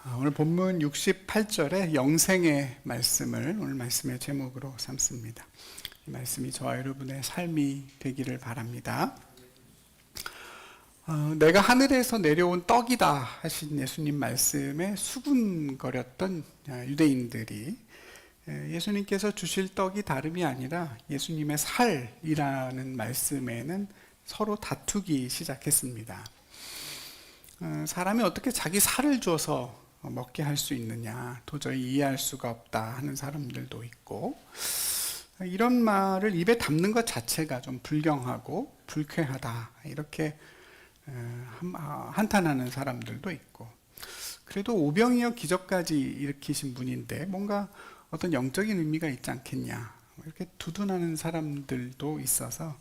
오늘 본문 68절의 영생의 말씀을 오늘 말씀의 제목으로 삼습니다. 이 말씀이 저와 여러분의 삶이 되기를 바랍니다. 내가 하늘에서 내려온 떡이다 하신 예수님 말씀에 수군거렸던 유대인들이 예수님께서 주실 떡이 다름이 아니라 예수님의 살이라는 말씀에는 서로 다투기 시작했습니다. 사람이 어떻게 자기 살을 줘서 먹게 할 수 있느냐, 도저히 이해할 수가 없다 하는 사람들도 있고, 이런 말을 입에 담는 것 자체가 좀 불경하고 불쾌하다 이렇게 한탄하는 사람들도 있고, 그래도 오병이어 기적까지 일으키신 분인데 뭔가 어떤 영적인 의미가 있지 않겠냐 이렇게 두둔하는 사람들도 있어서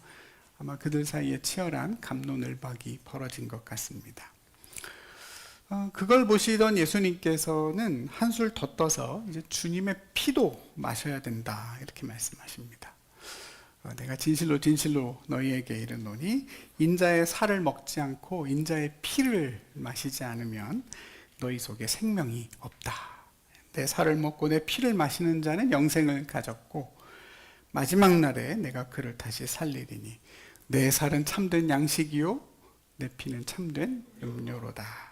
아마 그들 사이에 치열한 갑론을박이 벌어진 것 같습니다. 그걸 보시던 예수님께서는 한술 더 떠서 이제 주님의 피도 마셔야 된다 이렇게 말씀하십니다. 내가 진실로 진실로 너희에게 이르노니 인자의 살을 먹지 않고 인자의 피를 마시지 않으면 너희 속에 생명이 없다. 내 살을 먹고 내 피를 마시는 자는 영생을 가졌고 마지막 날에 내가 그를 다시 살리리니 내 살은 참된 양식이요 내 피는 참된 음료로다.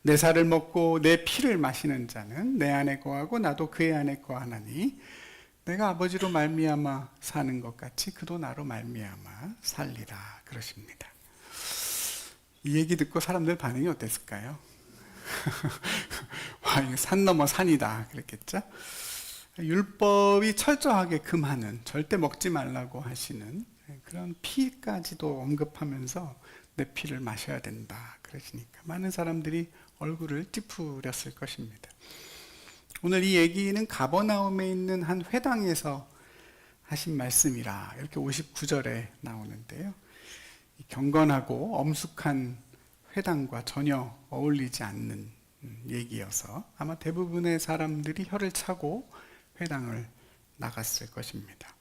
내 살을 먹고 내 피를 마시는 자는 내 안에 거하고 나도 그의 안에 거하나니 내가 아버지로 말미암아 사는 것 같이 그도 나로 말미암아 살리라 그러십니다. 이 얘기 듣고 사람들 반응이 어땠을까요? 와, 이거 산 넘어 산이다 그랬겠죠? 율법이 철저하게 금하는, 절대 먹지 말라고 하시는 그런 피까지도 언급하면서 내 피를 마셔야 된다 그러시니까 많은 사람들이 얼굴을 찌푸렸을 것입니다. 오늘 이 얘기는 가버나움에 있는 한 회당에서 하신 말씀이라 이렇게 59절에 나오는데요. 경건하고 엄숙한 회당과 전혀 어울리지 않는 얘기여서 아마 대부분의 사람들이 혀를 차고 회당을 나갔을 것입니다.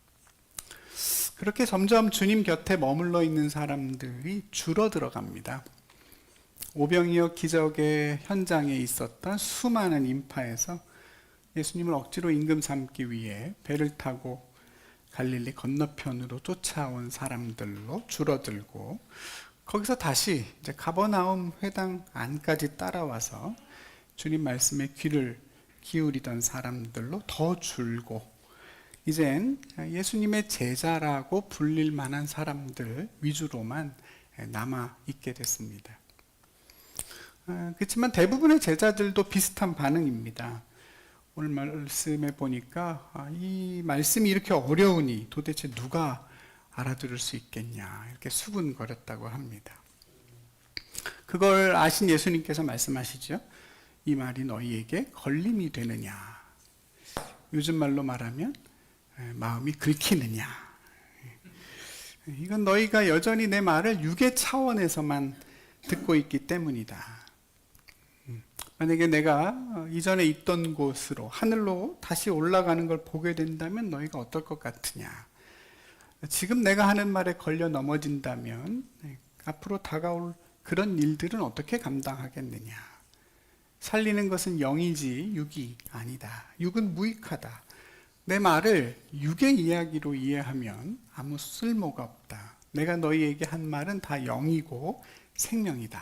그렇게 점점 주님 곁에 머물러 있는 사람들이 줄어들어갑니다. 오병이어 기적의 현장에 있었던 수많은 인파에서 예수님을 억지로 임금 삼기 위해 배를 타고 갈릴리 건너편으로 쫓아온 사람들로 줄어들고, 거기서 다시 이제 가버나움 회당 안까지 따라와서 주님 말씀에 귀를 기울이던 사람들로 더 줄고, 이젠 예수님의 제자라고 불릴 만한 사람들 위주로만 남아 있게 됐습니다. 그렇지만 대부분의 제자들도 비슷한 반응입니다. 오늘 말씀에 보니까 이 말씀이 이렇게 어려우니 도대체 누가 알아들을 수 있겠냐 이렇게 수군거렸다고 합니다. 그걸 아신 예수님께서 말씀하시죠. 이 말이 너희에게 걸림이 되느냐, 요즘 말로 말하면 마음이 긁히느냐, 이건 너희가 여전히 내 말을 육의 차원에서만 듣고 있기 때문이다. 만약에 내가 이전에 있던 곳으로 하늘로 다시 올라가는 걸 보게 된다면 너희가 어떨 것 같으냐. 지금 내가 하는 말에 걸려 넘어진다면 앞으로 다가올 그런 일들은 어떻게 감당하겠느냐. 살리는 것은 영이지 육이 아니다. 육은 무익하다. 내 말을 육의 이야기로 이해하면 아무 쓸모가 없다. 내가 너희에게 한 말은 다 영이고 생명이다.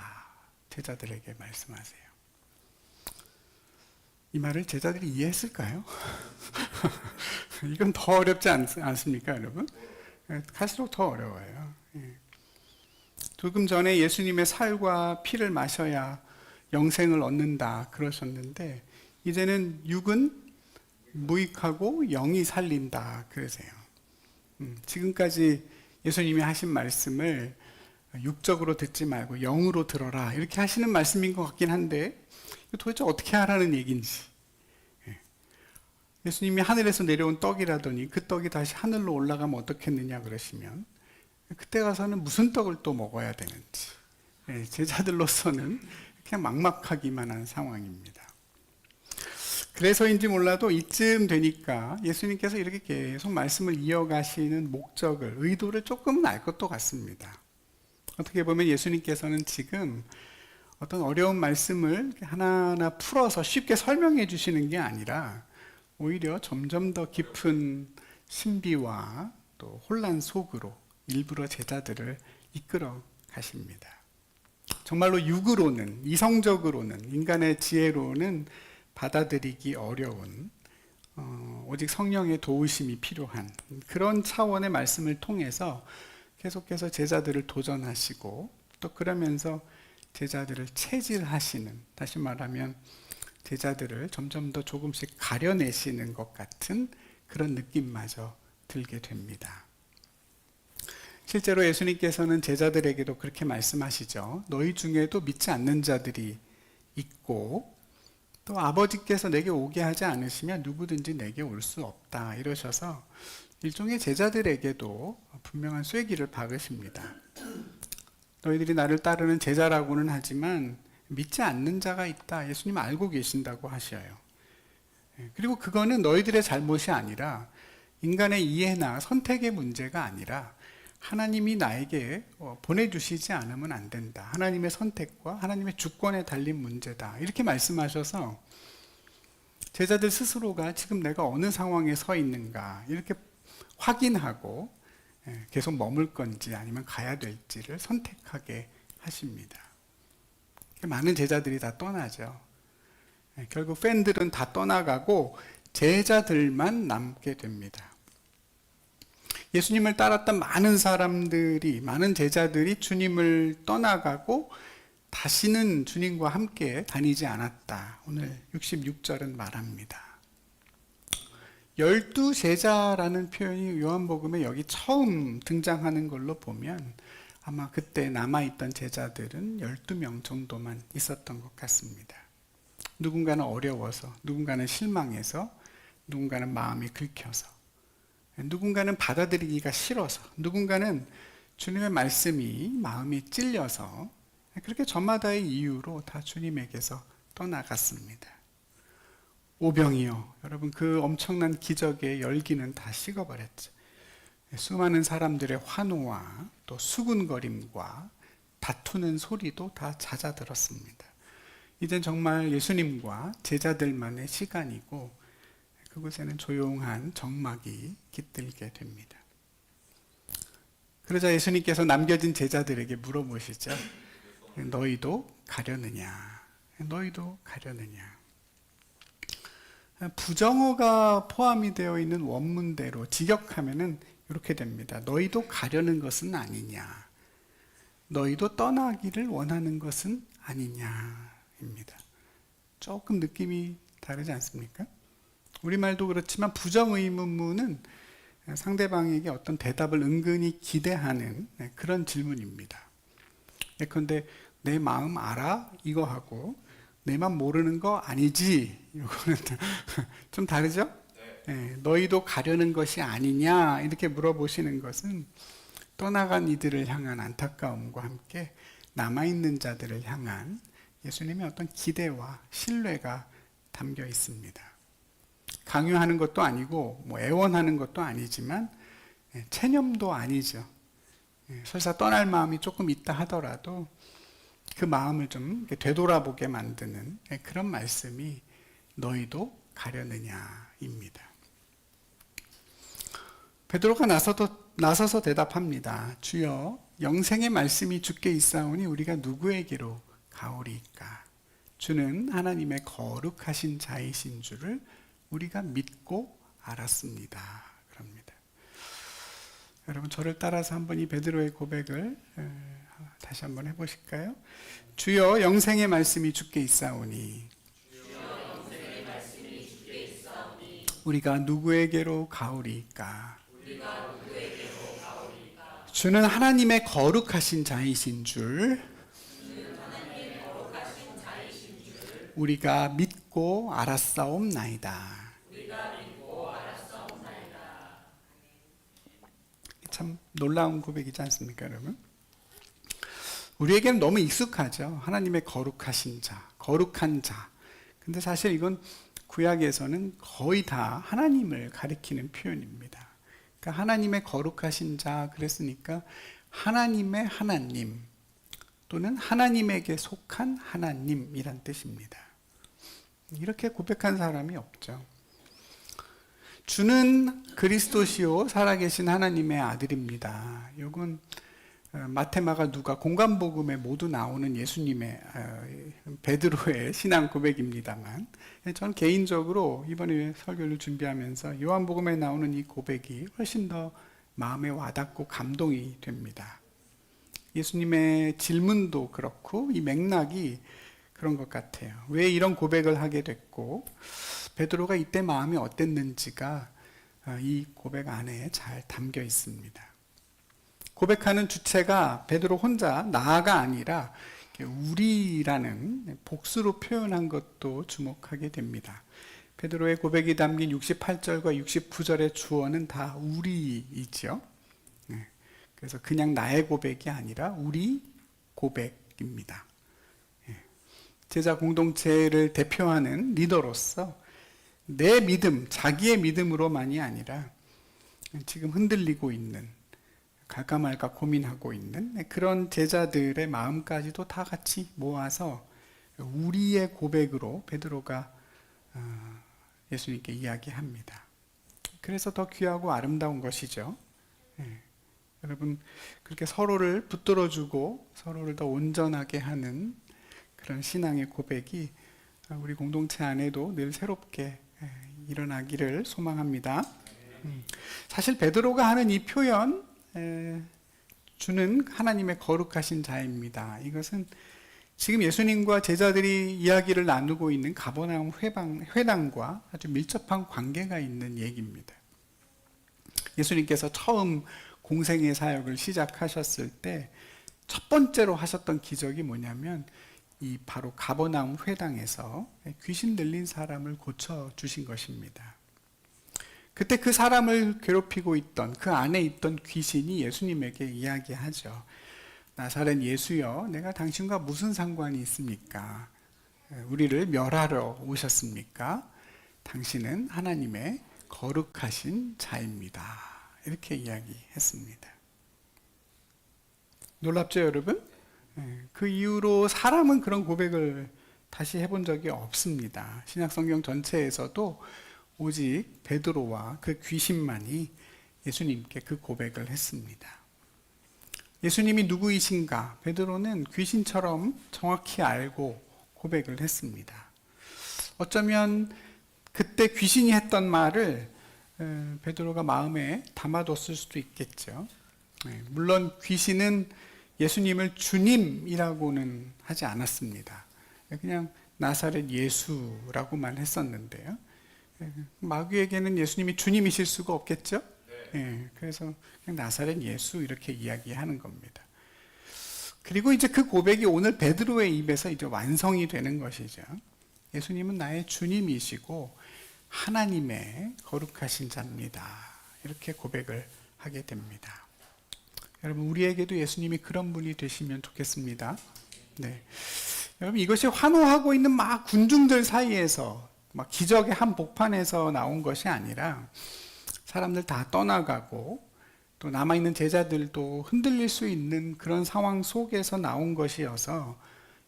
제자들에게 말씀하세요. 이 말을 제자들이 이해했을까요? 이건 더 어렵지 않습니까, 여러분? 갈수록 더 어려워요. 조금 전에 예수님의 살과 피를 마셔야 영생을 얻는다 그러셨는데, 이제는 육은 무익하고 영이 살린다 그러세요. 지금까지 예수님이 하신 말씀을 육적으로 듣지 말고 영으로 들어라 이렇게 하시는 말씀인 것 같긴 한데 도대체 어떻게 하라는 얘기인지. 예수님이 하늘에서 내려온 떡이라더니 그 떡이 다시 하늘로 올라가면 어떻겠느냐 그러시면 그때 가서는 무슨 떡을 또 먹어야 되는지 제자들로서는 그냥 막막하기만 한 상황입니다. 그래서인지 몰라도 이쯤 되니까 예수님께서 이렇게 계속 말씀을 이어가시는 목적을, 의도를 조금은 알 것도 같습니다. 어떻게 보면 예수님께서는 지금 어떤 어려운 말씀을 하나하나 풀어서 쉽게 설명해 주시는 게 아니라 오히려 점점 더 깊은 신비와 또 혼란 속으로 일부러 제자들을 이끌어 가십니다. 정말로 육으로는, 이성적으로는, 인간의 지혜로는 받아들이기 어려운 오직 성령의 도우심이 필요한 그런 차원의 말씀을 통해서 계속해서 제자들을 도전하시고 또 그러면서 제자들을 체질하시는, 다시 말하면 제자들을 점점 더 조금씩 가려내시는 것 같은 그런 느낌마저 들게 됩니다. 실제로 예수님께서는 제자들에게도 그렇게 말씀하시죠. 너희 중에도 믿지 않는 자들이 있고 또 아버지께서 내게 오게 하지 않으시면 누구든지 내게 올 수 없다 이러셔서 일종의 제자들에게도 분명한 쐐기를 박으십니다. 너희들이 나를 따르는 제자라고는 하지만 믿지 않는 자가 있다. 예수님 알고 계신다고 하셔요. 그리고 그거는 너희들의 잘못이 아니라 인간의 이해나 선택의 문제가 아니라 하나님이 나에게 보내주시지 않으면 안 된다. 하나님의 선택과 하나님의 주권에 달린 문제다. 이렇게 말씀하셔서 제자들 스스로가 지금 내가 어느 상황에 서 있는가 이렇게 확인하고 계속 머물 건지 아니면 가야 될지를 선택하게 하십니다. 많은 제자들이 다 떠나죠. 결국 팬들은 다 떠나가고 제자들만 남게 됩니다. 예수님을 따랐던 많은 사람들이, 많은 제자들이 주님을 떠나가고 다시는 주님과 함께 다니지 않았다. 오늘 66절은 말합니다. 12제자라는 표현이 요한복음에 여기 처음 등장하는 걸로 보면 아마 그때 남아있던 제자들은 12명 정도만 있었던 것 같습니다. 누군가는 어려워서, 누군가는 실망해서, 누군가는 마음이 긁혀서, 누군가는 받아들이기가 싫어서, 누군가는 주님의 말씀이 마음이 찔려서 그렇게 저마다의 이유로 다 주님에게서 떠나갔습니다. 오병이어, 여러분 그 엄청난 기적의 열기는 다 식어버렸죠. 수많은 사람들의 환호와 또 수군거림과 다투는 소리도 다 잦아들었습니다. 이젠 정말 예수님과 제자들만의 시간이고 그곳에는 조용한 정막이 깃들게 됩니다. 그러자 예수님께서 남겨진 제자들에게 물어보시죠. 너희도 가려느냐? 너희도 가려느냐? 부정어가 포함이 되어 있는 원문대로 직역하면은 이렇게 됩니다. 너희도 가려는 것은 아니냐? 너희도 떠나기를 원하는 것은 아니냐입니다. 조금 느낌이 다르지 않습니까? 우리말도 그렇지만 부정의문문은 상대방에게 어떤 대답을 은근히 기대하는 그런 질문입니다. 예컨대 내 마음 알아? 이거 하고 내 맘 모르는 거 아니지? 이거는 좀 다르죠? 네, 너희도 가려는 것이 아니냐? 이렇게 물어보시는 것은 떠나간 이들을 향한 안타까움과 함께 남아있는 자들을 향한 예수님의 어떤 기대와 신뢰가 담겨 있습니다. 강요하는 것도 아니고 뭐 애원하는 것도 아니지만 체념도 아니죠. 설사 떠날 마음이 조금 있다 하더라도 그 마음을 좀 되돌아보게 만드는 그런 말씀이 너희도 가려느냐입니다. 베드로가 나서서 대답합니다. 주여, 영생의 말씀이 주께 있사오니 우리가 누구에게로 가오리이까? 주는 하나님의 거룩하신 자이신 줄을 우리가 믿고 알았습니다. 그럽니다. 여러분 저를 따라서 한번 이 베드로의 고백을 다시 한번 해보실까요? 주여 영생의 말씀이 주께 있사오니 우리가 누구에게로 가오리이까? 주는 하나님의 거룩하신 자이신 줄 우리가 믿고 알았사옵나이다. 참 놀라운 고백이지 않습니까, 여러분? 우리에게는 너무 익숙하죠. 하나님의 거룩하신 자, 거룩한 자. 근데 사실 이건 구약에서는 거의 다 하나님을 가리키는 표현입니다. 그러니까 하나님의 거룩하신 자 그랬으니까 하나님의 하나님, 또는 하나님에게 속한 하나님이란 뜻입니다. 이렇게 고백한 사람이 없죠. 주는 그리스도시요 살아계신 하나님의 아들입니다. 이건 마태, 마가, 누가 공관복음에 모두 나오는 예수님의 베드로의 신앙 고백입니다만, 저는 개인적으로 이번에 설교를 준비하면서 요한복음에 나오는 이 고백이 훨씬 더 마음에 와닿고 감동이 됩니다. 예수님의 질문도 그렇고 이 맥락이 그런 것 같아요. 왜 이런 고백을 하게 됐고 베드로가 이때 마음이 어땠는지가 이 고백 안에 잘 담겨 있습니다. 고백하는 주체가 베드로 혼자 나가 아니라 우리라는 복수로 표현한 것도 주목하게 됩니다. 베드로의 고백이 담긴 68절과 69절의 주어는 다 우리이죠. 그래서 그냥 나의 고백이 아니라 우리 고백입니다. 제자 공동체를 대표하는 리더로서 내 믿음, 자기의 믿음으로만이 아니라 지금 흔들리고 있는, 갈까 말까 고민하고 있는 그런 제자들의 마음까지도 다 같이 모아서 우리의 고백으로 베드로가 예수님께 이야기합니다. 그래서 더 귀하고 아름다운 것이죠. 여러분, 그렇게 서로를 붙들어주고 서로를 더 온전하게 하는 그런 신앙의 고백이 우리 공동체 안에도 늘 새롭게 일어나기를 소망합니다. 사실 베드로가 하는 이 표현, 주는 하나님의 거룩하신 자입니다. 이것은 지금 예수님과 제자들이 이야기를 나누고 있는 가버나움 회당과 아주 밀접한 관계가 있는 얘기입니다. 예수님께서 처음 공생의 사역을 시작하셨을 때 첫 번째로 하셨던 기적이 뭐냐면 이 바로 가버나움 회당에서 귀신 들린 사람을 고쳐 주신 것입니다. 그때 그 사람을 괴롭히고 있던 그 안에 있던 귀신이 예수님에게 이야기하죠. 나사렛 예수여, 내가 당신과 무슨 상관이 있습니까? 우리를 멸하러 오셨습니까? 당신은 하나님의 거룩하신 자입니다. 이렇게 이야기했습니다. 놀랍죠, 여러분? 그 이후로 사람은 그런 고백을 다시 해본 적이 없습니다. 신약성경 전체에서도 오직 베드로와 그 귀신만이 예수님께 그 고백을 했습니다. 예수님이 누구이신가? 베드로는 귀신처럼 정확히 알고 고백을 했습니다. 어쩌면 그때 귀신이 했던 말을 베드로가 마음에 담아뒀을 수도 있겠죠. 물론 귀신은 예수님을 주님이라고는 하지 않았습니다. 그냥 나사렛 예수라고만 했었는데요. 마귀에게는 예수님이 주님이실 수가 없겠죠? 그래서 그냥 나사렛 예수 이렇게 이야기하는 겁니다. 그리고 이제 그 고백이 오늘 베드로의 입에서 이제 완성이 되는 것이죠. 예수님은 나의 주님이시고 하나님의 거룩하신 자입니다. 이렇게 고백을 하게 됩니다. 여러분, 우리에게도 예수님이 그런 분이 되시면 좋겠습니다. 네. 여러분, 이것이 환호하고 있는 막 군중들 사이에서 막 기적의 한복판에서 나온 것이 아니라 사람들 다 떠나가고 또 남아있는 제자들도 흔들릴 수 있는 그런 상황 속에서 나온 것이어서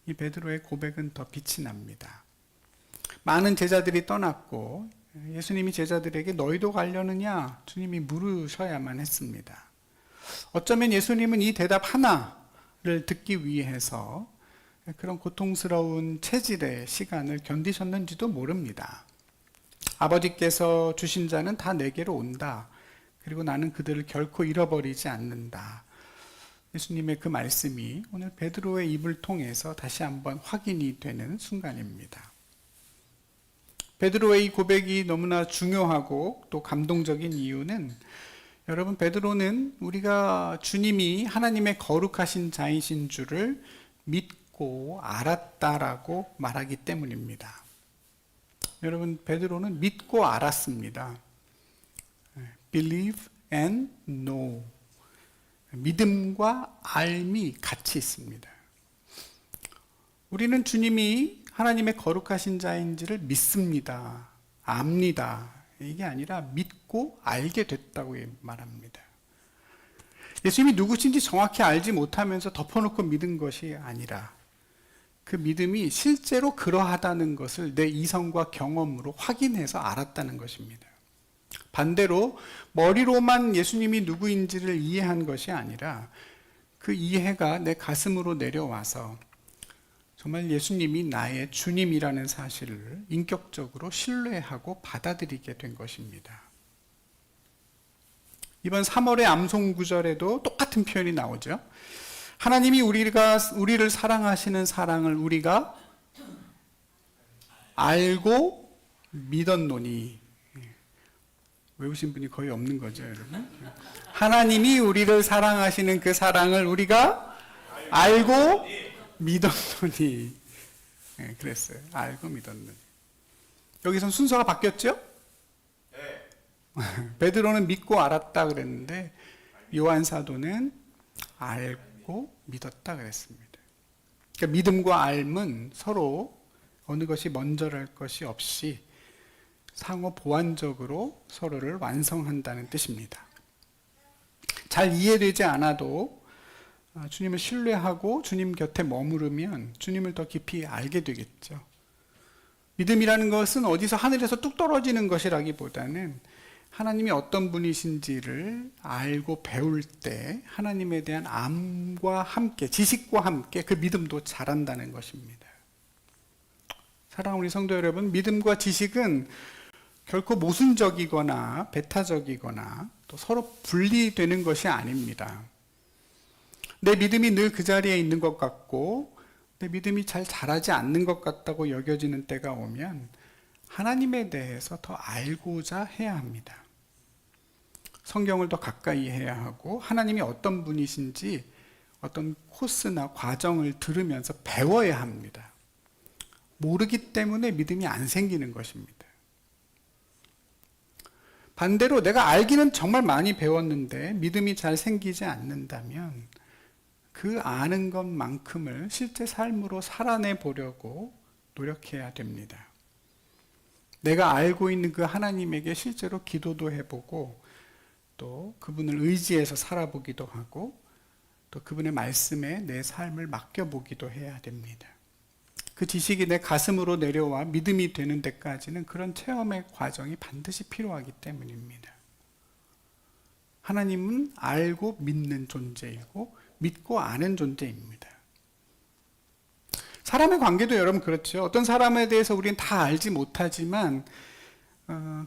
이 베드로의 고백은 더 빛이 납니다. 많은 제자들이 떠났고 예수님이 제자들에게 너희도 가려느냐? 주님이 물으셔야만 했습니다. 어쩌면 예수님은 이 대답 하나를 듣기 위해서 그런 고통스러운 체질의 시간을 견디셨는지도 모릅니다. 아버지께서 주신 자는 다 내게로 온다. 그리고 나는 그들을 결코 잃어버리지 않는다. 예수님의 그 말씀이 오늘 베드로의 입을 통해서 다시 한번 확인이 되는 순간입니다. 베드로의 이 고백이 너무나 중요하고 또 감동적인 이유는 여러분, 베드로는 우리가 주님이 하나님의 거룩하신 자이신 줄을 믿고 알았다라고 말하기 때문입니다. 여러분, 베드로는 믿고 알았습니다. Believe and know. 믿음과 알미 같이 있습니다. 우리는 주님이 하나님의 거룩하신 자인지를 믿습니다. 압니다. 이게 아니라 믿고 알게 됐다고 말합니다. 예수님이 누구신지 정확히 알지 못하면서 덮어놓고 믿은 것이 아니라 그 믿음이 실제로 그러하다는 것을 내 이성과 경험으로 확인해서 알았다는 것입니다. 반대로 머리로만 예수님이 누구인지를 이해한 것이 아니라 그 이해가 내 가슴으로 내려와서 정말 예수님이 나의 주님이라는 사실을 인격적으로 신뢰하고 받아들이게 된 것입니다. 이번 3월의 암송 구절에도 똑같은 표현이 나오죠. 하나님이 우리를 사랑하시는 사랑을 우리가 알고 믿었노니. 외우신 분이 거의 없는 거죠, 여러분. 하나님이 우리를 사랑하시는 그 사랑을 우리가 알고 믿었노니. 네, 그랬어요. 알고 믿었노니. 여기선 순서가 바뀌었죠? 베드로는 믿고 알았다 그랬는데 요한 사도는 알고 믿었다 그랬습니다. 그러니까 믿음과 알은 서로 어느 것이 먼저랄 것이 없이 상호 보완적으로 서로를 완성한다는 뜻입니다. 잘 이해되지 않아도 주님을 신뢰하고 주님 곁에 머무르면 주님을 더 깊이 알게 되겠죠. 믿음이라는 것은 어디서 하늘에서 뚝 떨어지는 것이라기보다는 하나님이 어떤 분이신지를 알고 배울 때 하나님에 대한 암과 함께, 지식과 함께 그 믿음도 자란다는 것입니다. 사랑하는 우리 성도 여러분, 믿음과 지식은 결코 모순적이거나 배타적이거나 또 서로 분리되는 것이 아닙니다. 내 믿음이 늘 그 자리에 있는 것 같고 내 믿음이 잘 자라지 않는 것 같다고 여겨지는 때가 오면 하나님에 대해서 더 알고자 해야 합니다. 성경을 더 가까이 해야 하고 하나님이 어떤 분이신지 어떤 코스나 과정을 들으면서 배워야 합니다. 모르기 때문에 믿음이 안 생기는 것입니다. 반대로 내가 알기는 정말 많이 배웠는데 믿음이 잘 생기지 않는다면 그 아는 것만큼을 실제 삶으로 살아내 보려고 노력해야 됩니다. 내가 알고 있는 그 하나님에게 실제로 기도도 해보고 또 그분을 의지해서 살아보기도 하고 또 그분의 말씀에 내 삶을 맡겨보기도 해야 됩니다. 그 지식이 내 가슴으로 내려와 믿음이 되는 데까지는 그런 체험의 과정이 반드시 필요하기 때문입니다. 하나님은 알고 믿는 존재이고 믿고 아는 존재입니다. 사람의 관계도 여러분 그렇죠. 어떤 사람에 대해서 우리는 다 알지 못하지만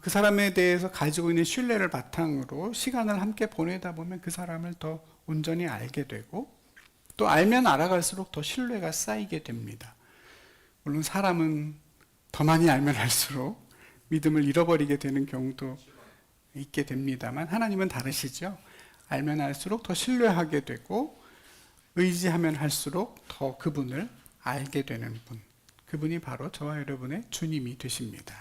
그 사람에 대해서 가지고 있는 신뢰를 바탕으로 시간을 함께 보내다 보면 그 사람을 더 온전히 알게 되고 또 알면 알아갈수록 더 신뢰가 쌓이게 됩니다. 물론 사람은 더 많이 알면 알수록 믿음을 잃어버리게 되는 경우도 있게 됩니다만 하나님은 다르시죠. 알면 알수록 더 신뢰하게 되고 의지하면 할수록 더 그분을 알게 되는 분, 그분이 바로 저와 여러분의 주님이 되십니다.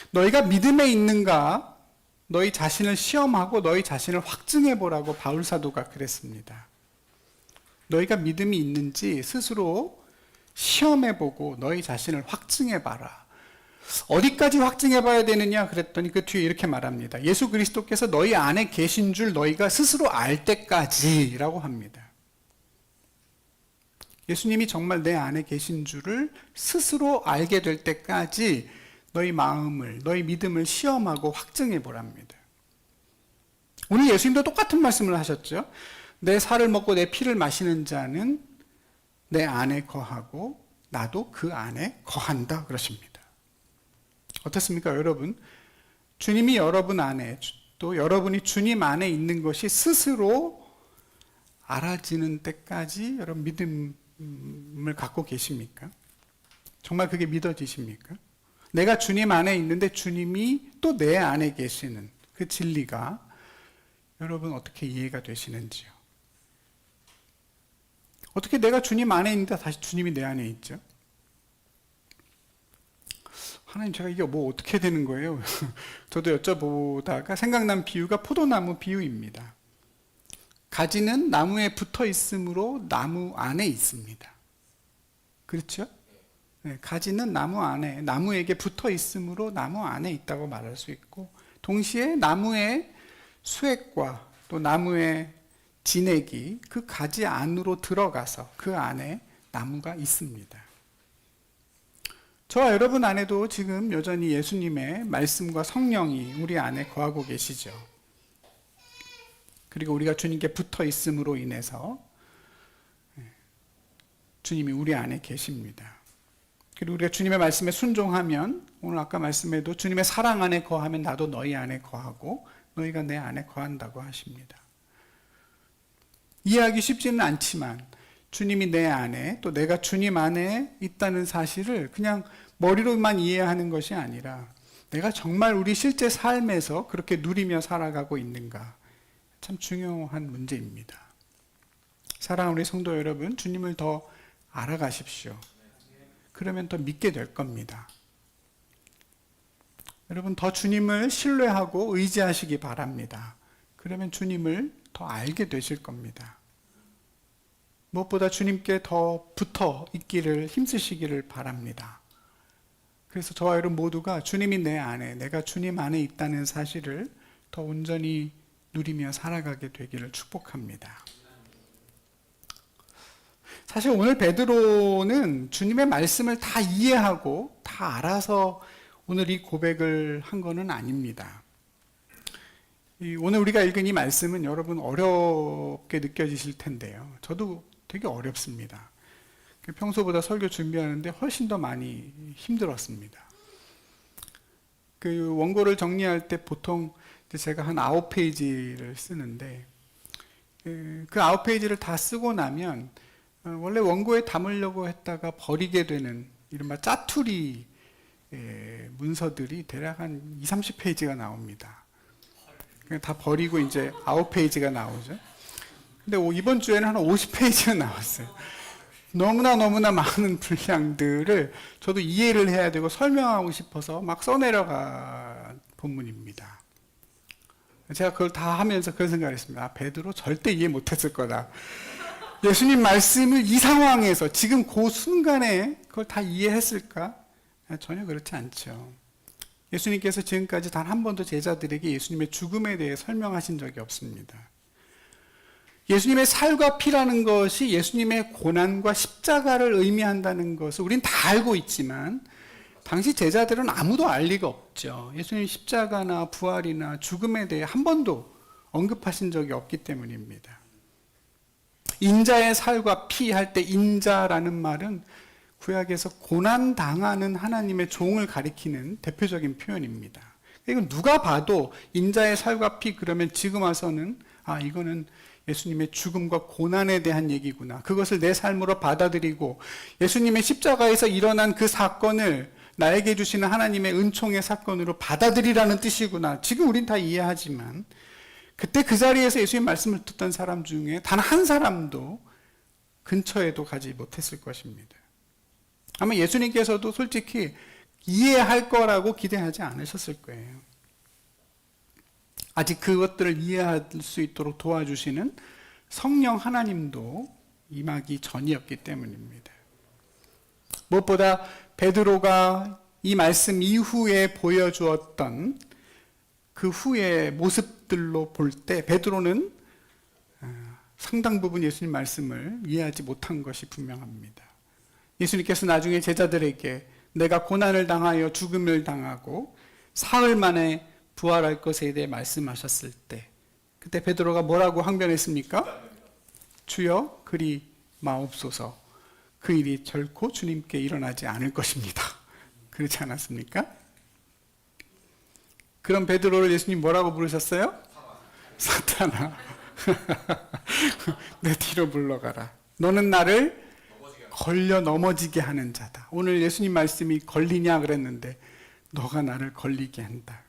너희가 믿음에 있는가 너희 자신을 시험하고 너희 자신을 확증해 보라고 바울 사도가 그랬습니다. 너희가 믿음이 있는지 스스로 시험해 보고 너희 자신을 확증해 봐라. 어디까지 확증해 봐야 되느냐 그랬더니 그 뒤에 이렇게 말합니다. 예수 그리스도께서 너희 안에 계신 줄 너희가 스스로 알 때까지라고 합니다. 예수님이 정말 내 안에 계신 줄을 스스로 알게 될 때까지 너희 마음을, 너희 믿음을 시험하고 확증해 보랍니다. 오늘 예수님도 똑같은 말씀을 하셨죠. 내 살을 먹고 내 피를 마시는 자는 내 안에 거하고 나도 그 안에 거한다 그러십니다. 어떻습니까, 여러분? 주님이 여러분 안에 또 여러분이 주님 안에 있는 것이 스스로 알아지는 때까지 여러분 믿음을 갖고 계십니까? 정말 그게 믿어지십니까? 내가 주님 안에 있는데 주님이 또 내 안에 계시는 그 진리가 여러분 어떻게 이해가 되시는지요? 어떻게 내가 주님 안에 있는데 다시 주님이 내 안에 있죠? 하나님, 제가 이게 뭐 어떻게 되는 거예요? 저도 여쭤보다가 생각난 비유가 포도나무 비유입니다. 가지는 나무에 붙어 있으므로 나무 안에 있습니다. 그렇죠? 네, 가지는 나무 안에, 나무에게 붙어 있으므로 나무 안에 있다고 말할 수 있고, 동시에 나무의 수액과 또 나무의 진액이 그 가지 안으로 들어가서 그 안에 나무가 있습니다. 저와 여러분 안에도 지금 여전히 예수님의 말씀과 성령이 우리 안에 거하고 계시죠. 그리고 우리가 주님께 붙어 있음으로 인해서 주님이 우리 안에 계십니다. 그리고 우리가 주님의 말씀에 순종하면, 오늘 아까 말씀에도 주님의 사랑 안에 거하면 나도 너희 안에 거하고 너희가 내 안에 거한다고 하십니다. 이해하기 쉽지는 않지만 주님이 내 안에, 또 내가 주님 안에 있다는 사실을 그냥 머리로만 이해하는 것이 아니라 내가 정말 우리 실제 삶에서 그렇게 누리며 살아가고 있는가, 참 중요한 문제입니다. 사랑하는 우리 성도 여러분, 주님을 더 알아가십시오. 그러면 더 믿게 될 겁니다. 여러분, 더 주님을 신뢰하고 의지하시기 바랍니다. 그러면 주님을 더 알게 되실 겁니다. 무엇보다 주님께 더 붙어 있기를 힘쓰시기를 바랍니다. 그래서 저와 여러분 모두가 주님이 내 안에, 내가 주님 안에 있다는 사실을 더 온전히 누리며 살아가게 되기를 축복합니다. 사실 오늘 베드로는 주님의 말씀을 다 이해하고 다 알아서 오늘 이 고백을 한 것은 아닙니다. 오늘 우리가 읽은 이 말씀은 여러분 어렵게 느껴지실 텐데요. 저도 되게 어렵습니다. 평소보다 설교 준비하는데 훨씬 더 많이 힘들었습니다. 그 원고를 정리할 때 보통 제가 한 9페이지를 쓰는데, 그 9페이지를 다 쓰고 나면 원래 원고에 담으려고 했다가 버리게 되는 이른바 짜투리 문서들이 대략 한 20, 30페이지가 나옵니다. 다 버리고 이제 9페이지가 나오죠. 근데 이번 주에는 한 50페이지가 나왔어요. 너무나 많은 분량들을 저도 이해를 해야 되고 설명하고 싶어서 막 써내려간 본문입니다. 제가 그걸 다 하면서 그런 생각을 했습니다. 베드로 절대 이해 못했을 거다. 예수님 말씀을 이 상황에서 지금 그 순간에 그걸 다 이해했을까? 전혀 그렇지 않죠. 예수님께서 지금까지 단 한 번도 제자들에게 예수님의 죽음에 대해 설명하신 적이 없습니다. 예수님의 살과 피라는 것이 예수님의 고난과 십자가를 의미한다는 것을 우린 다 알고 있지만 당시 제자들은 아무도 알 리가 없죠. 예수님 십자가나 부활이나 죽음에 대해 한 번도 언급하신 적이 없기 때문입니다. 인자의 살과 피 할 때 인자라는 말은 구약에서 고난당하는 하나님의 종을 가리키는 대표적인 표현입니다. 이건 누가 봐도 인자의 살과 피 그러면 지금 와서는 이거는 예수님의 죽음과 고난에 대한 얘기구나. 그것을 내 삶으로 받아들이고 예수님의 십자가에서 일어난 그 사건을 나에게 주시는 하나님의 은총의 사건으로 받아들이라는 뜻이구나. 지금 우린 다 이해하지만 그때 그 자리에서 예수님 말씀을 듣던 사람 중에 단 한 사람도 근처에도 가지 못했을 것입니다. 아마 예수님께서도 솔직히 이해할 거라고 기대하지 않으셨을 거예요. 아직 그것들을 이해할 수 있도록 도와주시는 성령 하나님도 임하기 전이었기 때문입니다. 무엇보다 베드로가 이 말씀 이후에 보여주었던 그 후의 모습들로 볼 때 베드로는 상당 부분 예수님 말씀을 이해하지 못한 것이 분명합니다. 예수님께서 나중에 제자들에게 내가 고난을 당하여 죽음을 당하고 사흘 만에 부활할 것에 대해 말씀하셨을 때 그때 베드로가 뭐라고 항변했습니까? 주여 그리 마옵소서, 그 일이 결코 주님께 일어나지 않을 것입니다. 그렇지 않았습니까? 그럼 베드로를 예수님 뭐라고 부르셨어요? 사탄아 내 뒤로 물러가라. 너는 나를 걸려 넘어지게 하는 자다. 오늘 예수님 말씀이 걸리냐 그랬는데 너가 나를 걸리게 한다.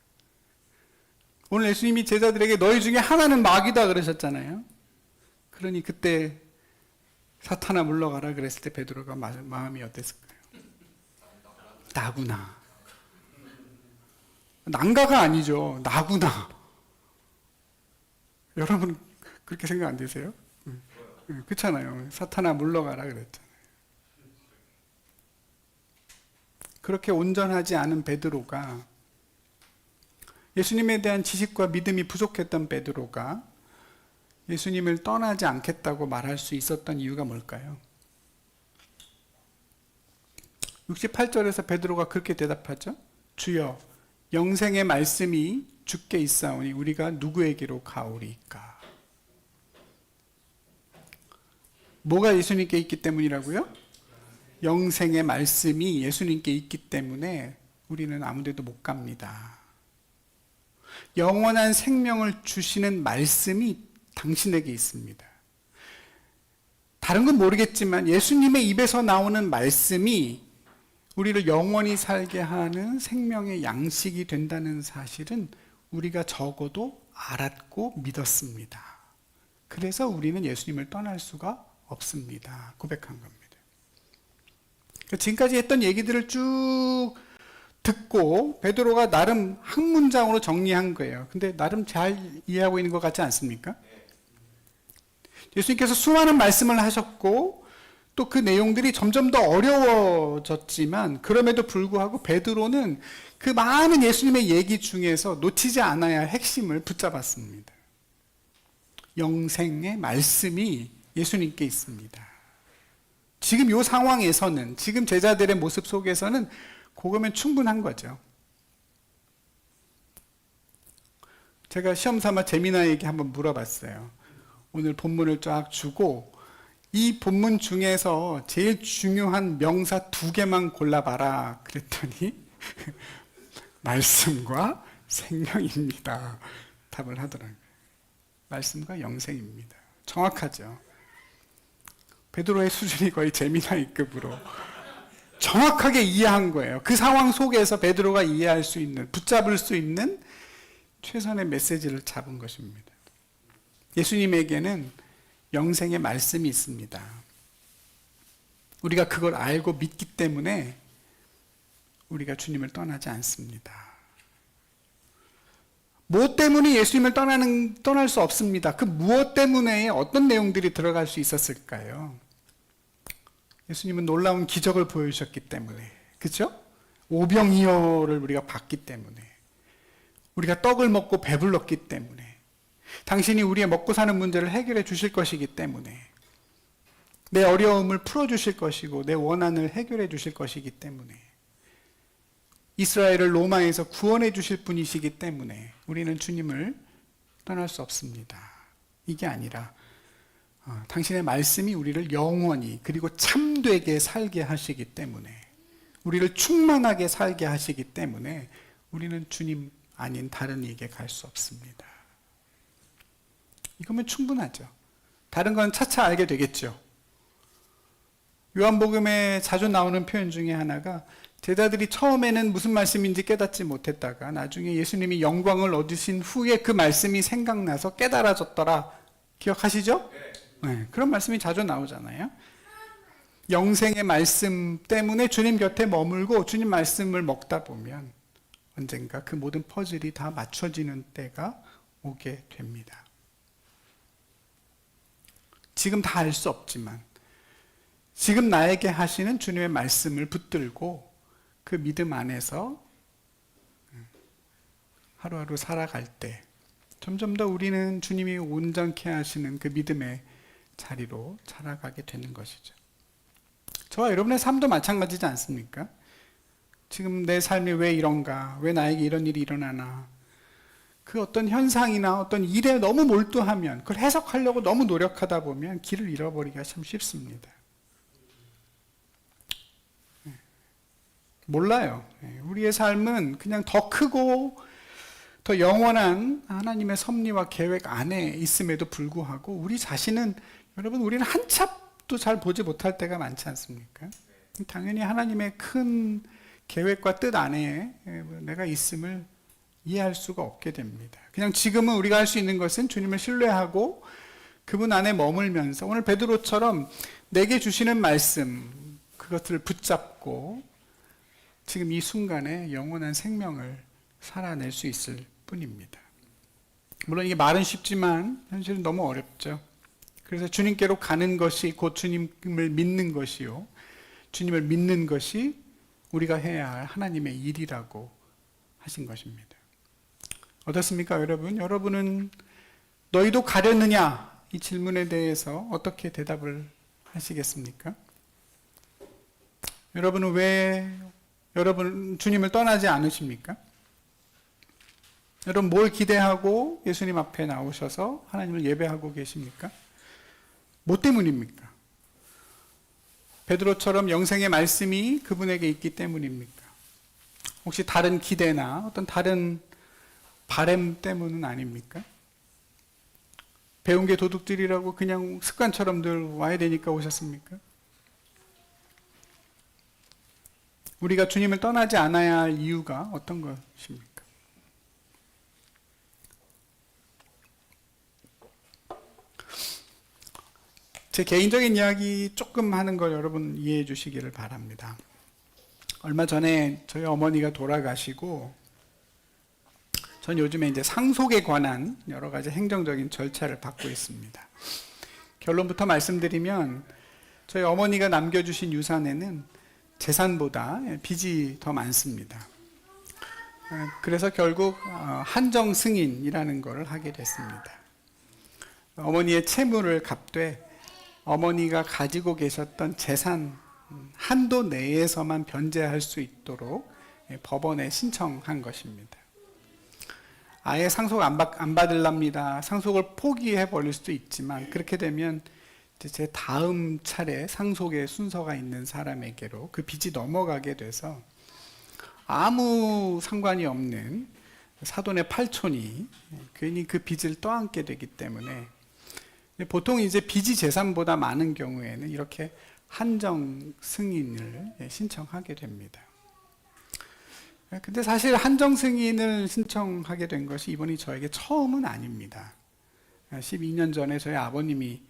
오늘 예수님이 제자들에게 너희 중에 하나는 마귀다 그러셨잖아요. 그러니 그때 사탄아 물러가라 그랬을 때 베드로가 마음이 어땠을까요? 나구나. 난가가 아니죠. 나구나. 여러분 그렇게 생각 안 되세요? 그렇잖아요. 사탄아 물러가라 그랬잖아요. 그렇게 온전하지 않은 베드로가, 예수님에 대한 지식과 믿음이 부족했던 베드로가 예수님을 떠나지 않겠다고 말할 수 있었던 이유가 뭘까요? 68절에서 베드로가 그렇게 대답하죠. 주여, 영생의 말씀이 주께 있사오니 우리가 누구에게로 가오리이까? 뭐가 예수님께 있기 때문이라고요? 영생의 말씀이 예수님께 있기 때문에 우리는 아무 데도 못 갑니다. 영원한 생명을 주시는 말씀이 당신에게 있습니다. 다른 건 모르겠지만 예수님의 입에서 나오는 말씀이 우리를 영원히 살게 하는 생명의 양식이 된다는 사실은 우리가 적어도 알았고 믿었습니다. 그래서 우리는 예수님을 떠날 수가 없습니다. 고백한 겁니다. 지금까지 했던 얘기들을 쭉 듣고 베드로가 나름 한 문장으로 정리한 거예요. 근데 나름 잘 이해하고 있는 것 같지 않습니까? 예수님께서 수많은 말씀을 하셨고 또 그 내용들이 점점 더 어려워졌지만 그럼에도 불구하고 베드로는 그 많은 예수님의 얘기 중에서 놓치지 않아야 할 핵심을 붙잡았습니다. 영생의 말씀이 예수님께 있습니다. 지금 이 상황에서는, 지금 제자들의 모습 속에서는 그거면 충분한 거죠. 제가 시험 삼아 재미나에게 한번 물어봤어요. 오늘 본문을 쫙 주고 이 본문 중에서 제일 중요한 명사 2개만 골라봐라 그랬더니 말씀과 생명입니다. 답을 하더라고요. 말씀과 영생입니다. 정확하죠. 베드로의 수준이 거의 제미나이급으로 정확하게 이해한 거예요. 그 상황 속에서 베드로가 이해할 수 있는, 붙잡을 수 있는 최선의 메시지를 잡은 것입니다. 예수님에게는 영생의 말씀이 있습니다. 우리가 그걸 알고 믿기 때문에 우리가 주님을 떠나지 않습니다. 무엇 때문에 예수님을 떠날 수 없습니다. 그 무엇 때문에 어떤 내용들이 들어갈 수 있었을까요? 예수님은 놀라운 기적을 보여주셨기 때문에, 그렇죠? 오병이어를 우리가 봤기 때문에, 우리가 떡을 먹고 배불렀기 때문에, 당신이 우리의 먹고 사는 문제를 해결해 주실 것이기 때문에, 내 어려움을 풀어주실 것이고 내 원한을 해결해 주실 것이기 때문에, 이스라엘을 로마에서 구원해 주실 분이시기 때문에 우리는 주님을 떠날 수 없습니다. 이게 아니라 당신의 말씀이 우리를 영원히 그리고 참되게 살게 하시기 때문에, 우리를 충만하게 살게 하시기 때문에 우리는 주님 아닌 다른 이에게 갈 수 없습니다. 이거면 충분하죠. 다른 건 차차 알게 되겠죠. 요한복음에 자주 나오는 표현 중에 하나가, 제자들이 처음에는 무슨 말씀인지 깨닫지 못했다가 나중에 예수님이 영광을 얻으신 후에 그 말씀이 생각나서 깨달아졌더라. 기억하시죠? 네, 그런 말씀이 자주 나오잖아요. 영생의 말씀 때문에 주님 곁에 머물고 주님 말씀을 먹다 보면 언젠가 그 모든 퍼즐이 다 맞춰지는 때가 오게 됩니다. 지금 다 알 수 없지만 지금 나에게 하시는 주님의 말씀을 붙들고 그 믿음 안에서 하루하루 살아갈 때 점점 더 우리는 주님이 온전케 하시는 그 믿음의 자리로 살아가게 되는 것이죠. 저와 여러분의 삶도 마찬가지지 않습니까? 지금 내 삶이 왜 이런가? 왜 나에게 이런 일이 일어나나? 그 어떤 현상이나 어떤 일에 너무 몰두하면, 그걸 해석하려고 너무 노력하다 보면 길을 잃어버리기가 참 쉽습니다. 몰라요. 우리의 삶은 그냥 더 크고 더 영원한 하나님의 섭리와 계획 안에 있음에도 불구하고 우리 자신은, 여러분, 우리는 한 찹도 잘 보지 못할 때가 많지 않습니까? 당연히 하나님의 큰 계획과 뜻 안에 내가 있음을 이해할 수가 없게 됩니다. 그냥 지금은 우리가 할 수 있는 것은 주님을 신뢰하고 그분 안에 머물면서 오늘 베드로처럼 내게 주시는 말씀, 그것을 붙잡고 지금 이 순간에 영원한 생명을 살아낼 수 있을 뿐입니다. 물론 이게 말은 쉽지만 현실은 너무 어렵죠. 그래서 주님께로 가는 것이 곧 주님을 믿는 것이요, 주님을 믿는 것이 우리가 해야 할 하나님의 일이라고 하신 것입니다. 어떻습니까, 여러분? 여러분은 너희도 가려느냐? 이 질문에 대해서 어떻게 대답을 하시겠습니까? 여러분은 왜 주님을 떠나지 않으십니까? 여러분 뭘 기대하고 예수님 앞에 나오셔서 하나님을 예배하고 계십니까? 뭐 때문입니까? 베드로처럼 영생의 말씀이 그분에게 있기 때문입니까? 혹시 다른 기대나 어떤 다른 바램 때문은 아닙니까? 배운 게 도둑질이라고 그냥 습관처럼 늘 와야 되니까 오셨습니까? 우리가 주님을 떠나지 않아야 할 이유가 어떤 것입니까? 제 개인적인 이야기 조금 하는 걸 여러분 이해해 주시기를 바랍니다. 얼마 전에 저희 어머니가 돌아가시고 전 요즘에 이제 상속에 관한 여러 가지 행정적인 절차를 받고 있습니다. 결론부터 말씀드리면 저희 어머니가 남겨주신 유산에는 재산보다 빚이 더 많습니다. 그래서 결국 한정 승인이라는 것을 하게 됐습니다. 어머니의 채무를 갚되 어머니가 가지고 계셨던 재산 한도 내에서만 변제할 수 있도록 법원에 신청한 것입니다. 아예 상속 안 받으랍니다. 상속을 포기해 버릴 수도 있지만 그렇게 되면 제 다음 차례 상속의 순서가 있는 사람에게로 그 빚이 넘어가게 돼서 아무 상관이 없는 사돈의 팔촌이 괜히 그 빚을 떠안게 되기 때문에 보통 이제 빚이 재산보다 많은 경우에는 이렇게 한정 승인을 신청하게 됩니다. 근데 사실 한정 승인을 신청하게 된 것이 이번이 저에게 처음은 아닙니다. 12년 전에 저희 아버님이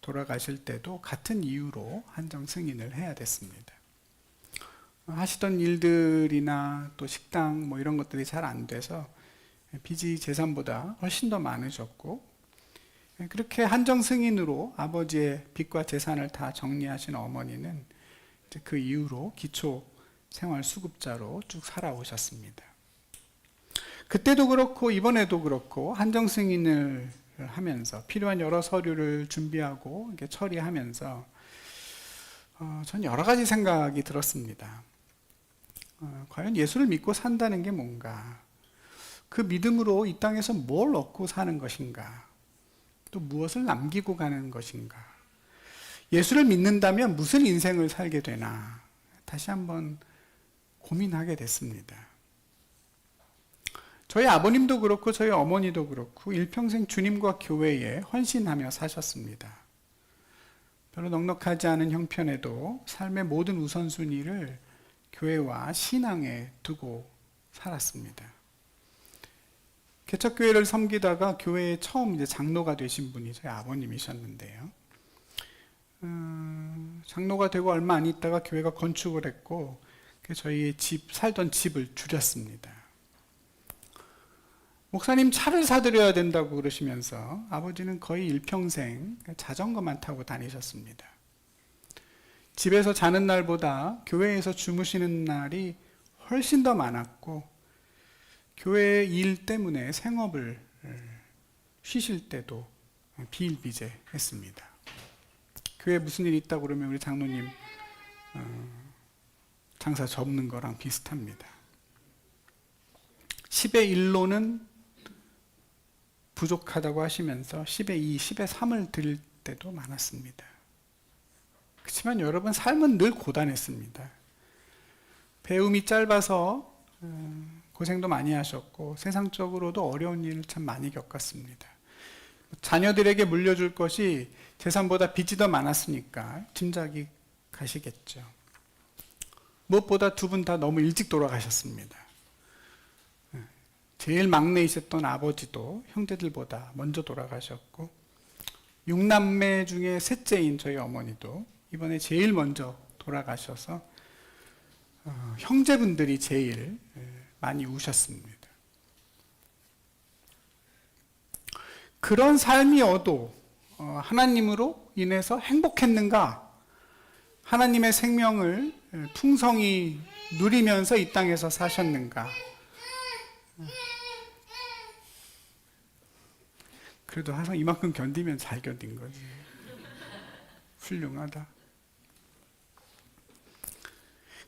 돌아가실 때도 같은 이유로 한정 승인을 해야 됐습니다. 하시던 일들이나 또 식당 뭐 이런 것들이 잘 안 돼서 빚이 재산보다 훨씬 더 많으셨고 그렇게 한정 승인으로 아버지의 빚과 재산을 다 정리하신 어머니는 그 이후로 기초 생활수급자로 쭉 살아오셨습니다. 그때도 그렇고 이번에도 그렇고 한정 승인을 하면서 필요한 여러 서류를 준비하고 이렇게 처리하면서 전 여러 가지 생각이 들었습니다. 과연 예수를 믿고 산다는 게 뭔가? 그 믿음으로 이 땅에서 뭘 얻고 사는 것인가? 또 무엇을 남기고 가는 것인가? 예수를 믿는다면 무슨 인생을 살게 되나? 다시 한번 고민하게 됐습니다. 저희 아버님도 그렇고 저희 어머니도 그렇고 일평생 주님과 교회에 헌신하며 사셨습니다. 별로 넉넉하지 않은 형편에도 삶의 모든 우선순위를 교회와 신앙에 두고 살았습니다. 개척교회를 섬기다가 교회에 처음 이제 장로가 되신 분이 저희 아버님이셨는데요. 장로가 되고 얼마 안 있다가 교회가 건축을 했고 저희 살던 집을 줄였습니다. 목사님 차를 사드려야 된다고 그러시면서 아버지는 거의 일평생 자전거만 타고 다니셨습니다. 집에서 자는 날보다 교회에서 주무시는 날이 훨씬 더 많았고 교회 일 때문에 생업을 쉬실 때도 비일비재했습니다. 교회에 무슨 일이 있다고 그러면 우리 장로님 장사 접는 거랑 비슷합니다. 10의 1로는 부족하다고 하시면서 10의 2, 10의 3을 드릴 때도 많았습니다. 그렇지만 여러분 삶은 늘 고단했습니다. 배움이 짧아서 고생도 많이 하셨고 세상적으로도 어려운 일을 참 많이 겪었습니다. 자녀들에게 물려줄 것이 재산보다 빚이 더 많았으니까 짐작이 가시겠죠. 무엇보다 두 분 다 너무 일찍 돌아가셨습니다. 제일 막내이셨던 아버지도 형제들보다 먼저 돌아가셨고 6남매 중에 셋째인 저희 어머니도 이번에 제일 먼저 돌아가셔서 형제분들이 제일 많이 우셨습니다. 그런 삶이어도 하나님으로 인해서 행복했는가? 하나님의 생명을 풍성히 누리면서 이 땅에서 사셨는가? 그래도 항상 이만큼 견디면 잘 견딘 거지. 훌륭하다.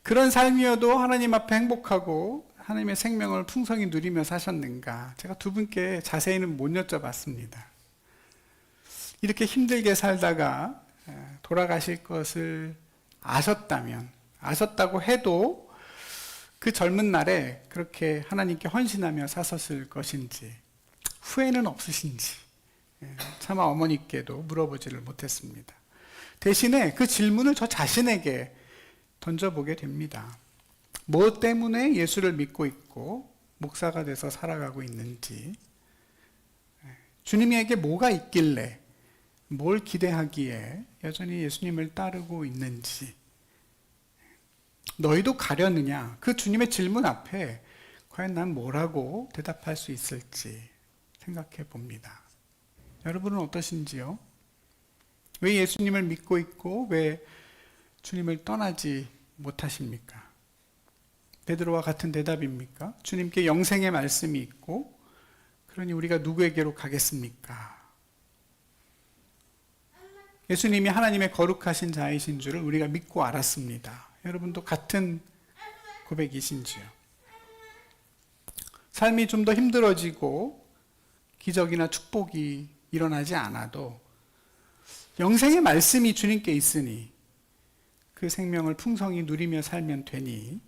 그런 삶이어도 하나님 앞에 행복하고 하나님의 생명을 풍성히 누리며 사셨는가? 제가 두 분께 자세히는 못 여쭤봤습니다. 이렇게 힘들게 살다가 돌아가실 것을 아셨다고 해도 그 젊은 날에 그렇게 하나님께 헌신하며 사셨을 것인지, 후회는 없으신지 차마 어머니께도 물어보지를 못했습니다. 대신에 그 질문을 저 자신에게 던져보게 됩니다. 뭐 때문에 예수를 믿고 있고 목사가 돼서 살아가고 있는지, 주님에게 뭐가 있길래, 뭘 기대하기에 여전히 예수님을 따르고 있는지, 너희도 가려느냐? 그 주님의 질문 앞에 과연 난 뭐라고 대답할 수 있을지 생각해 봅니다. 여러분은 어떠신지요? 왜 예수님을 믿고 있고 왜 주님을 떠나지 못하십니까? 베드로와 같은 대답입니까? 주님께 영생의 말씀이 있고 그러니 우리가 누구에게로 가겠습니까? 예수님이 하나님의 거룩하신 자이신 줄을 우리가 믿고 알았습니다. 여러분도 같은 고백이신지요? 삶이 좀 더 힘들어지고 기적이나 축복이 일어나지 않아도 영생의 말씀이 주님께 있으니 그 생명을 풍성히 누리며 살면 되니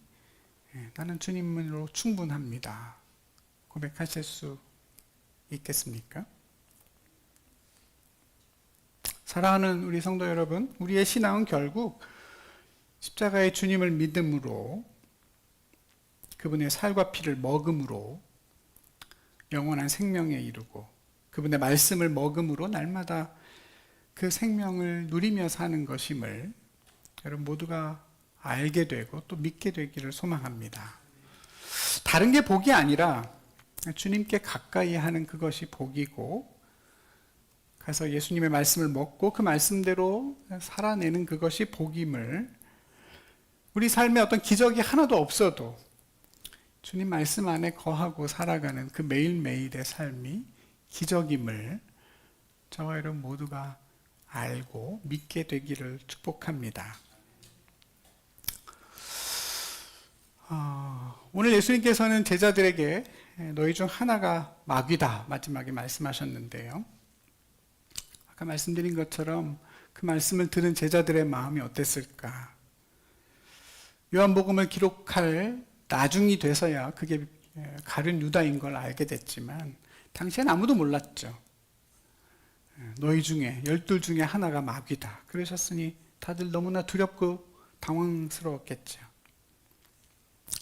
나는 주님으로 충분합니다. 고백하실 수 있겠습니까? 사랑하는 우리 성도 여러분, 우리의 신앙은 결국 십자가의 주님을 믿음으로, 그분의 살과 피를 먹음으로 영원한 생명에 이르고, 그분의 말씀을 먹음으로 날마다 그 생명을 누리며 사는 것임을 여러분 모두가 알게 되고 또 믿게 되기를 소망합니다. 다른 게 복이 아니라 주님께 가까이 하는 그것이 복이고, 가서 예수님의 말씀을 먹고 그 말씀대로 살아내는 그것이 복임을, 우리 삶에 어떤 기적이 하나도 없어도 주님 말씀 안에 거하고 살아가는 그 매일매일의 삶이 기적임을 저와 여러분 모두가 알고 믿게 되기를 축복합니다. 오늘 예수님께서는 제자들에게 너희 중 하나가 마귀다 마지막에 말씀하셨는데요. 아까 말씀드린 것처럼 그 말씀을 들은 제자들의 마음이 어땠을까? 요한복음을 기록할 나중이 돼서야 그게 가룟 유다인 걸 알게 됐지만 당시엔 아무도 몰랐죠. 너희 중에 12 중에 하나가 마귀다 그러셨으니 다들 너무나 두렵고 당황스러웠겠죠.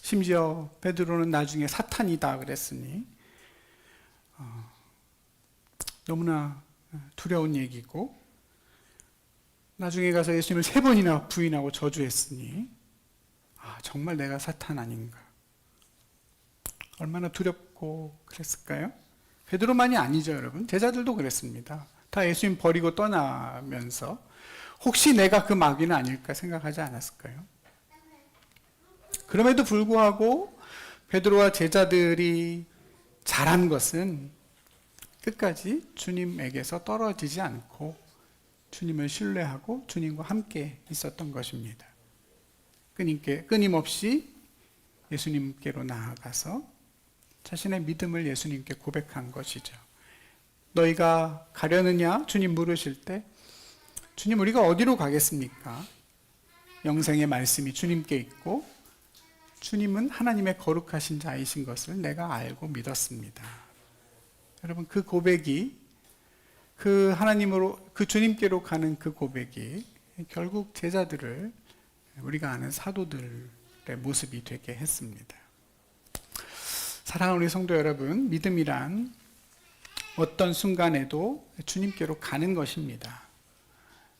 심지어 베드로는 나중에 사탄이다 그랬으니 너무나 두려운 얘기고, 나중에 가서 예수님을 3번이나 부인하고 저주했으니 정말 내가 사탄 아닌가, 얼마나 두렵고 그랬을까요? 베드로만이 아니죠, 여러분. 제자들도 그랬습니다. 다 예수님 버리고 떠나면서 혹시 내가 그 마귀는 아닐까 생각하지 않았을까요? 그럼에도 불구하고 베드로와 제자들이 잘한 것은 끝까지 주님에게서 떨어지지 않고 주님을 신뢰하고 주님과 함께 있었던 것입니다. 끊임없이 예수님께로 나아가서 자신의 믿음을 예수님께 고백한 것이죠. 너희가 가려느냐? 주님 물으실 때 주님 우리가 어디로 가겠습니까? 영생의 말씀이 주님께 있고 주님은 하나님의 거룩하신 자이신 것을 내가 알고 믿었습니다. 여러분 그 고백이, 그 하나님으로, 그 주님께로 가는 그 고백이 결국 제자들을 우리가 아는 사도들의 모습이 되게 했습니다. 사랑하는 우리 성도 여러분, 믿음이란 어떤 순간에도 주님께로 가는 것입니다.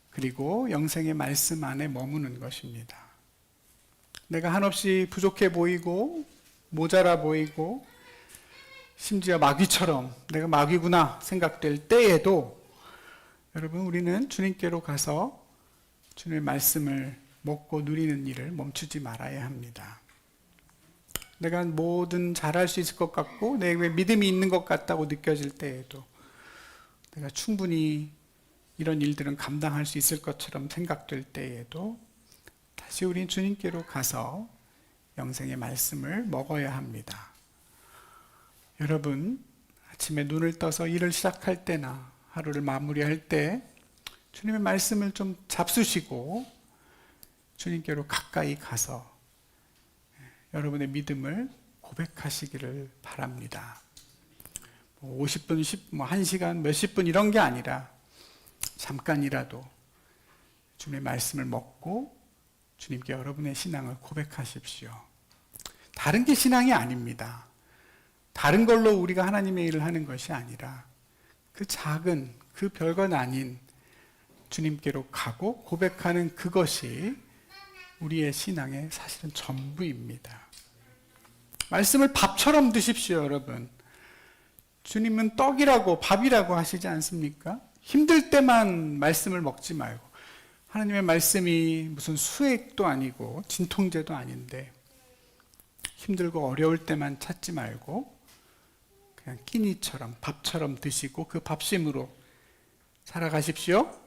그리고 영생의 말씀 안에 머무는 것입니다. 내가 한없이 부족해 보이고 모자라 보이고 심지어 마귀처럼 내가 마귀구나 생각될 때에도 여러분 우리는 주님께로 가서 주님의 말씀을 먹고 누리는 일을 멈추지 말아야 합니다. 내가 뭐든 잘할 수 있을 것 같고 내게 믿음이 있는 것 같다고 느껴질 때에도 내가 충분히 이런 일들은 감당할 수 있을 것처럼 생각될 때에도 다시 우린 주님께로 가서 영생의 말씀을 먹어야 합니다. 여러분, 아침에 눈을 떠서 일을 시작할 때나 하루를 마무리할 때 주님의 말씀을 좀 잡수시고 주님께로 가까이 가서 여러분의 믿음을 고백하시기를 바랍니다. 50분, 1시간, 몇십 분 이런 게 아니라 잠깐이라도 주님의 말씀을 먹고 주님께 여러분의 신앙을 고백하십시오. 다른 게 신앙이 아닙니다. 다른 걸로 우리가 하나님의 일을 하는 것이 아니라 그 작은, 그 별건 아닌 주님께로 가고 고백하는 그것이 우리의 신앙의 사실은 전부입니다. 말씀을 밥처럼 드십시오, 여러분. 주님은 떡이라고 밥이라고 하시지 않습니까? 힘들 때만 말씀을 먹지 말고, 하나님의 말씀이 무슨 수액도 아니고 진통제도 아닌데 힘들고 어려울 때만 찾지 말고 그냥 끼니처럼 밥처럼 드시고 그 밥심으로 살아가십시오.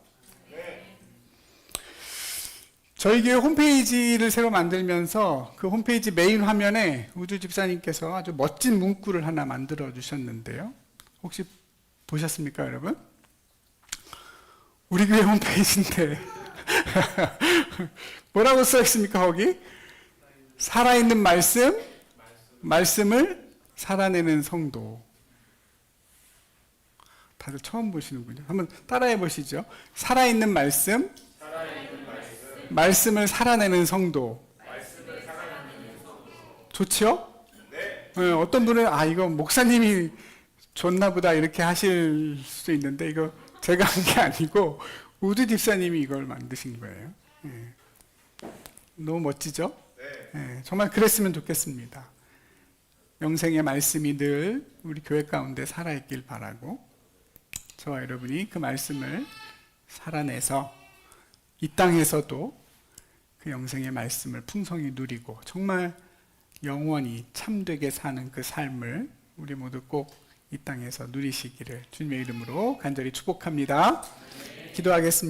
저희 교회 홈페이지를 새로 만들면서 그 홈페이지 메인 화면에 우주 집사님께서 아주 멋진 문구를 하나 만들어 주셨는데요. 혹시 보셨습니까, 여러분? 우리 교회 홈페이지인데 뭐라고 써 있습니까, 거기? 살아있는 말씀, 말씀을 살아내는 성도. 다들 처음 보시는군요. 한번 따라해 보시죠. 살아있는 말씀, 말씀을 살아내는 성도. 좋죠? 네. 어떤 분은 이거 목사님이 좋나 보다 이렇게 하실 수 있는데 이거 제가 한 게 아니고 우주 집사님이 이걸 만드신 거예요. 네. 너무 멋지죠? 네. 정말 그랬으면 좋겠습니다. 영생의 말씀이 늘 우리 교회 가운데 살아있길 바라고 저와 여러분이 그 말씀을 살아내서 이 땅에서도 그 영생의 말씀을 풍성히 누리고 정말 영원히 참되게 사는 그 삶을 우리 모두 꼭 이 땅에서 누리시기를 주님의 이름으로 간절히 축복합니다. 기도하겠습니다.